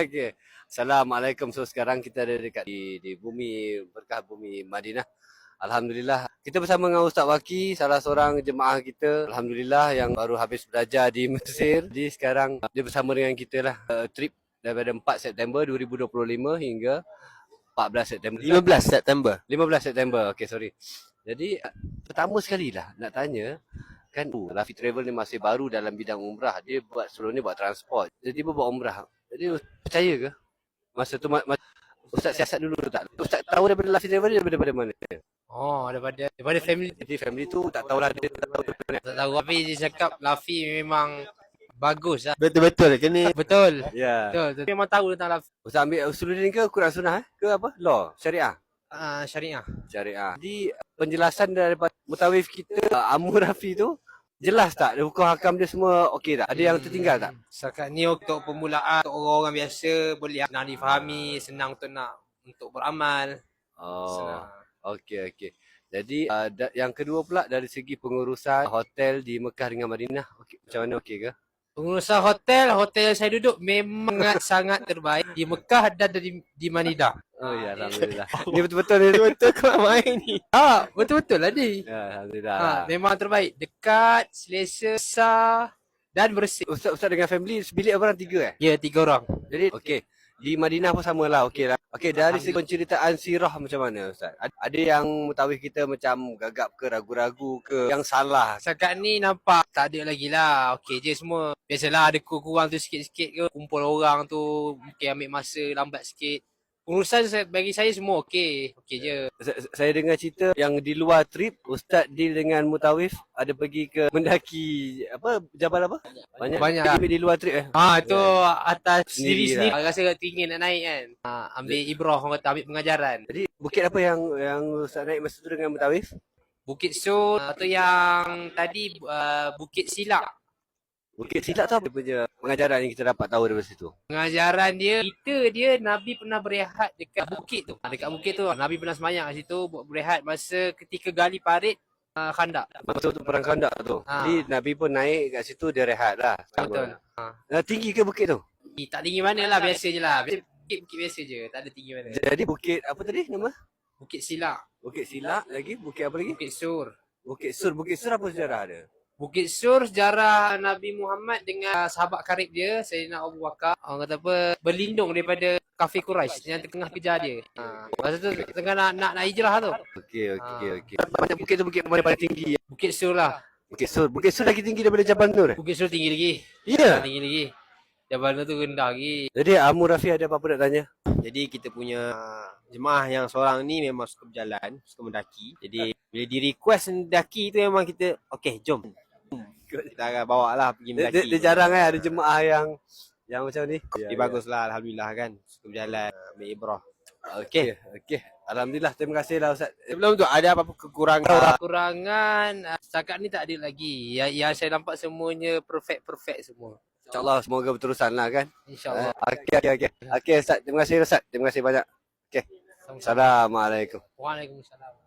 Okey. Assalamualaikum. So sekarang kita ada dekat di bumi berkah, bumi Madinah. Alhamdulillah. Kita bersama dengan Ustaz Waki, salah seorang jemaah kita. Alhamdulillah yang baru habis belajar di Mesir. Jadi sekarang dia bersama dengan kita lah. Trip daripada 4 September 2025 hingga 14 September. 15 September. 15 September. Okey, sorry. Jadi pertama sekali lah nak tanya, kan Rafi Travel ni masih baru dalam bidang umrah. Dia sebelum ni buat transport. Jadi dia buat umrah. Jadi percaya ke? Masa tu Ustaz siasat dulu tak? Ustaz tahu daripada Rafi Travel ni daripada mana? Oh, daripada family. Jadi family tu tak tahulah dia tak tahu daripada mana. Tak tahu, tapi dia cakap Lafi memang bagus lah. Betul-betul kena. Betul. Ya. Betul. Memang tahu tentang Lafi. Ustaz ambil Usuluddin ke Quran Sunnah ke apa? Law, syariah. Syariah. Syariah. Jadi penjelasan daripada mutawif kita Amur Rafi tu jelas tak? Hukum hakam dia semua okey tak? Ada yang tertinggal tak? Setakat ni untuk permulaan, untuk orang-orang biasa boleh senang difahami, senang untuk beramal. Oh. Senang. Okey. Jadi yang kedua pula dari segi pengurusan hotel di Mekah dengan Madinah, macam mana okey ke? Pengurusan hotel yang saya duduk memang sangat terbaik di Mekah dan di Madinah. Oh ya, alhamdulillah. Ni betul-betul ni. Betul kau main ni. Betul-betul lah ni. Ya, alhamdulillah. Memang terbaik. Dekat, selesa, besar dan bersih. Ustaz dengan family sebilik orang 3 eh? Ya, 3 orang. Jadi okey. Di Madinah pun samalah, okey lah. Okey, dari segi penceritaan sirah macam mana Ustaz? Ada yang mutawif kita macam gagap ke, ragu-ragu ke, yang salah? Setakat ni nampak tak ada lagi lah. Okey je semua. Biasalah ada kurang tu sikit-sikit ke. Kumpul orang tu mungkin ambil masa lambat sikit. Pengurusan bagi saya semua okey. Okey je. Saya dengar cerita yang di luar trip, Ustaz deal dengan mutawif ada pergi ke mendaki apa jabal apa? Banyak. Di luar trip Tu atas Sendiri sendiri. Rasa teringin nak naik kan. Ambil ibrah orang kata, ambil pengajaran. Jadi bukit apa yang Ustaz naik masa tu dengan mutawif? Bukit Sur atau yang tadi Bukit Silak. Bukit Silak tu apa punya pengajaran yang kita dapat tahu daripada situ? Pengajaran dia Nabi pernah berehat dekat bukit tu. Dekat bukit tu Nabi pernah semayang kat situ buat berehat masa ketika gali parit Khandak. Masa tu perang Khandak tu. Jadi Nabi pun naik kat situ dia rehat lah. Betul. Tinggi ke bukit tu? Tak tinggi mana lah, biasa je lah. Bukit biasa je, tak ada tinggi mana. Jadi bukit apa tadi nama? Bukit Silak. Bukit Silak lagi, bukit apa lagi? Bukit Sur. Bukit Sur apa sejarah dia? Bukit Sur sejarah Nabi Muhammad dengan sahabat karib dia, Sayyidina Abu Bakar. Orang kata apa, berlindung daripada kafir Quraisy yang tengah kejar dia. Masa tu tengah nak hijrah tu. Okey. Banyak bukit tu bukit mana paling tinggi? Bukit Sur lah. Bukit Sur lagi tinggi daripada Jabal Nur. Bukit Sur tinggi lagi. Ya. Tinggi lagi. Jabal Nur tu rendah lagi. Jadi Amur Rafi ada apa-apa nak tanya? Jadi kita punya jemaah yang seorang ni memang suka berjalan, suka mendaki. Jadi bila di request mendaki tu memang kita okey jom. Kita akan bawa lah pergi mendaki. Dia jarang ada jemaah yang macam ni. Dia baguslah alhamdulillah kan. Suka berjalan, ambil ibrah. Okey. Alhamdulillah, terima kasih lah Ustaz. Sebelum tu ada apa-apa kekurangan? Kekurangan setakat ni tak ada lagi. Yang saya nampak semuanya perfect semua. InsyaAllah semoga berterusan lah kan. InsyaAllah. Okey Ustaz, terima kasih Ustaz. Terima kasih banyak. Okey. Assalamualaikum. Waalaikumsalam.